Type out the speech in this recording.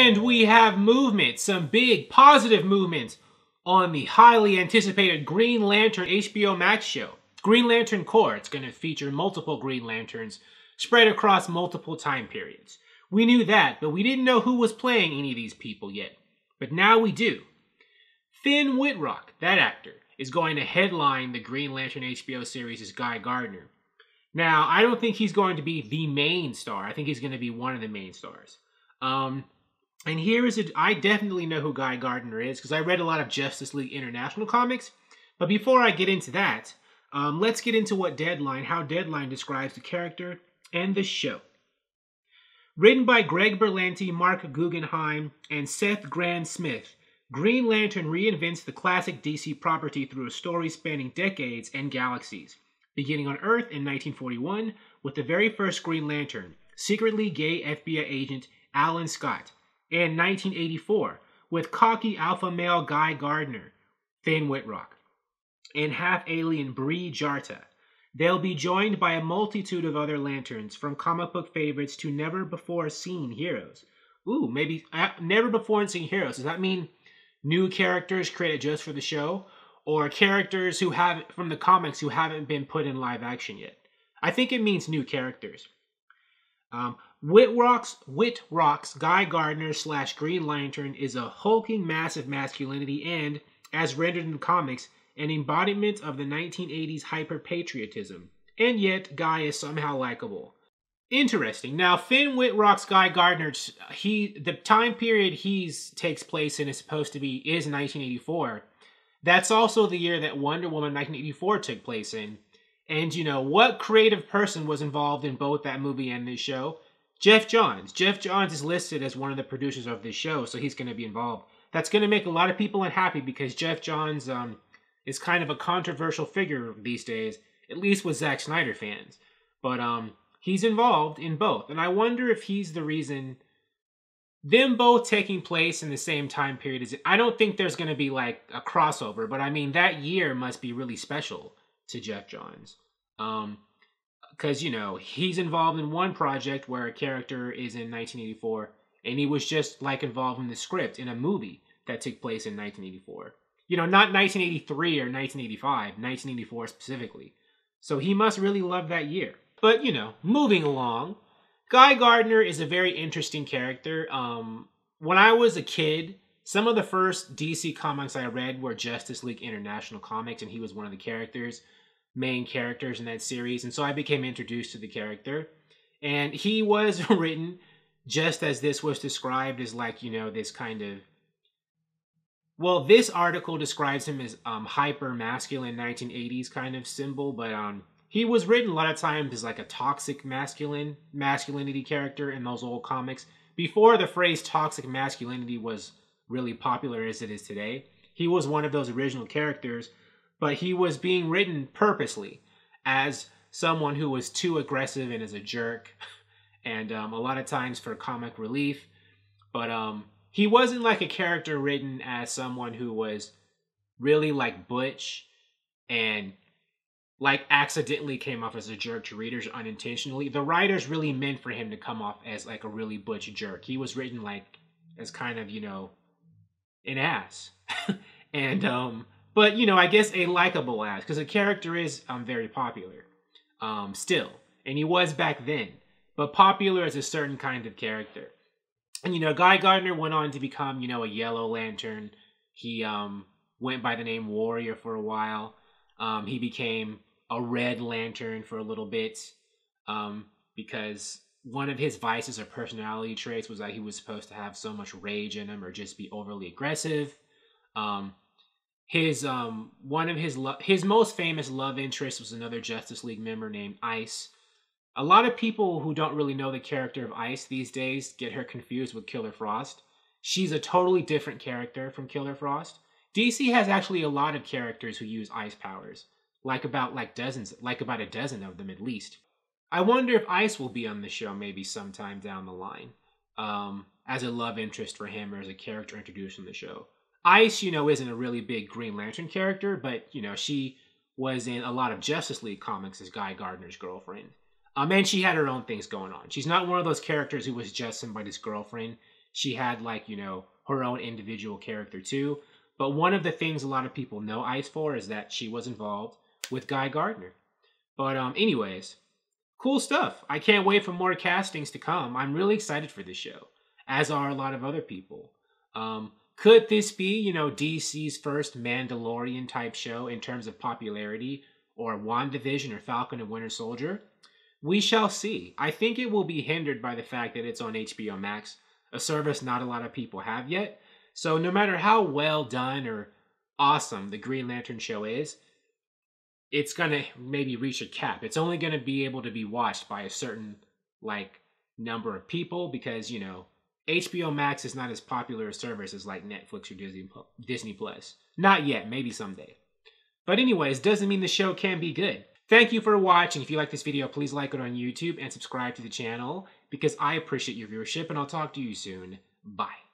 And we have movement, some big positive movement on the highly anticipated Green Lantern HBO Max show. Green Lantern Corps. It's going to feature multiple Green Lanterns spread across multiple time periods. We knew that, but we didn't know who was playing any of these people yet. But now we do. Finn Wittrock, that actor, is going to headline the Green Lantern HBO series as Guy Gardner. Now, I don't think he's going to be the main star. I think he's going to be one of the main stars. And here is I definitely know who Guy Gardner is because I read a lot of Justice League International comics. But before I get into that, let's get into how Deadline describes the character and the show. Written by Greg Berlanti, Mark Guggenheim, and Seth Grant-Smith, Green Lantern reinvents the classic DC property through a story spanning decades and galaxies. Beginning on Earth in 1941 with the very first Green Lantern, secretly gay FBI agent Alan Scott. In 1984 with cocky alpha male Guy Gardner, Finn Wittrock, and half-alien Bree Jarta. They'll be joined by a multitude of other Lanterns, from comic book favorites to never-before-seen heroes. Ooh, maybe never-before-seen heroes. Does that mean new characters created just for the show? Or characters from the comics who haven't been put in live action yet? I think it means new characters. Wittrock's Guy Gardner / Green Lantern is a hulking massive masculinity and, as rendered in the comics, an embodiment of the 1980s hyper-patriotism. And yet, Guy is somehow likable. Interesting. Now, Finn Wittrock's Guy Gardner, the time period he takes place in is 1984. That's also the year that Wonder Woman 1984 took place in. And, what creative person was involved in both that movie and this show? Jeff Johns. Jeff Johns is listed as one of the producers of this show, so he's going to be involved. That's going to make a lot of people unhappy because Jeff Johns is kind of a controversial figure these days, at least with Zack Snyder fans. But he's involved in both, and I wonder if he's the reason them both taking place in the same time period. I don't think there's going to be like a crossover, but I mean, that year must be really special to Jeff Johns. Because, he's involved in one project where a character is in 1984, and he was just, involved in the script in a movie that took place in 1984. Not 1983 or 1985, 1984 specifically. So he must really love that year. But, moving along, Guy Gardner is a very interesting character. When I was a kid, some of the first DC comics I read were Justice League International comics, and he was one of the main characters in that series, and so I became introduced to the character. And he was written just as this was described as this kind of... Well, this article describes him as hyper-masculine 1980s kind of symbol, but he was written a lot of times as a toxic masculinity character in those old comics. Before the phrase toxic masculinity was really popular as it is today, he was one of those original characters, but he was being written purposely as someone who was too aggressive and as a jerk, and a lot of times for comic relief. But he wasn't a character written as someone who was really butch and accidentally came off as a jerk to readers unintentionally. The writers really meant for him to come off as a really butch jerk. He was written as kind of, an ass. And but, I guess a likable ass, because the character is very popular still. And he was back then. But popular as a certain kind of character. And, Guy Gardner went on to become, a Yellow Lantern. He went by the name Warrior for a while. He became a Red Lantern for a little bit because one of his vices or personality traits was that he was supposed to have so much rage in him or just be overly aggressive. His most famous love interest was another Justice League member named Ice. A lot of people who don't really know the character of Ice these days get her confused with Killer Frost. She's a totally different character from Killer Frost. DC has actually a lot of characters who use ice powers, about a dozen of them at least. I wonder if Ice will be on the show maybe sometime down the line, as a love interest for him or as a character introduced in the show. Ice, isn't a really big Green Lantern character, but, she was in a lot of Justice League comics as Guy Gardner's girlfriend. And she had her own things going on. She's not one of those characters who was just somebody's girlfriend. she had like, her own individual character too. But one of the things a lot of people know Ice for is that she was involved with Guy Gardner. But anyways, cool stuff. I can't wait for more castings to come. I'm really excited for this show, as are a lot of other people. Could this be, DC's first Mandalorian type show in terms of popularity, or WandaVision or Falcon and Winter Soldier? We shall see. I think it will be hindered by the fact that it's on HBO Max, a service not a lot of people have yet. So no matter how well done or awesome the Green Lantern show is, it's going to maybe reach a cap. It's only going to be able to be watched by a certain, number of people because, HBO Max is not as popular a service as, Netflix or Disney Plus. Not yet. Maybe someday. But anyways, doesn't mean the show can be good. Thank you for watching. If you like this video, please like it on YouTube and subscribe to the channel because I appreciate your viewership, and I'll talk to you soon. Bye.